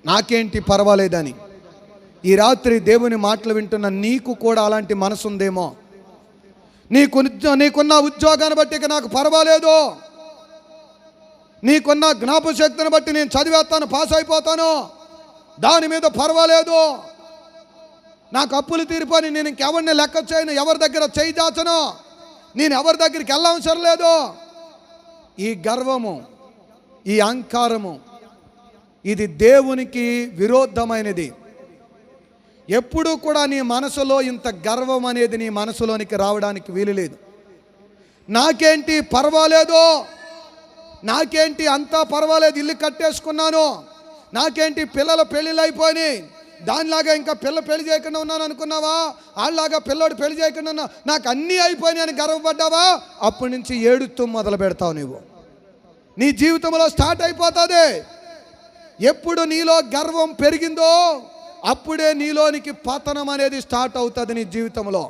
నాకేంటి పర్వాలేదని. ఈ రాత్రి దేవుని మాటలు వింటున్న నీకు కూడా అలాంటి మనసు ఉందేమో. నీకున్న ఉద్యోగాన్ని బట్టి ఇక నాకు పర్వాలేదు, నీకున్న జ్ఞాపశక్తిని బట్టి నేను చదివేస్తాను, పాస్ అయిపోతాను, దాని మీద పర్వాలేదు, నాకు అప్పులు తీరిపోయి నేను ఇంకెవరిని లెక్క చేయను, ఎవరి దగ్గర చేయి దాచను, నేను ఎవరి దగ్గరికి వెళ్ళవసరం లేదు. ఈ గర్వము, ఈ అహంకారము, ఇది దేవునికి విరోధమైనది. ఎప్పుడూ కూడా నీ మనసులో ఇంత గర్వం అనేది నీ మనసులోనికి రావడానికి వీలు లేదు. నాకేంటి పర్వాలేదు, నాకేంటి అంతా పర్వాలేదు, ఇల్లు కట్టేసుకున్నాను, నాకేంటి పిల్లల పెళ్ళిళ్ళు అయిపోయినాయి, దానిలాగా ఇంకా పెళ్లి చేయకుండా ఉన్నాను అనుకున్నావా, వాళ్ళలాగా పిల్లోడు పెళ్లి చేయకుండా ఉన్నా, నాకు అన్నీ అయిపోయినాయి అని గర్వపడ్డావా, అప్పటి నుంచి ఏడుస్తూ మొదలు పెడతావు. నువ్వు నీ జీవితంలో స్టార్ట్ అయిపోతుంది. ఎప్పుడు నీలో గర్వం పెరిగిందో అప్పుడే నీలోనికి పతనం అనేది స్టార్ట్ అవుతుంది నీ జీవితంలో.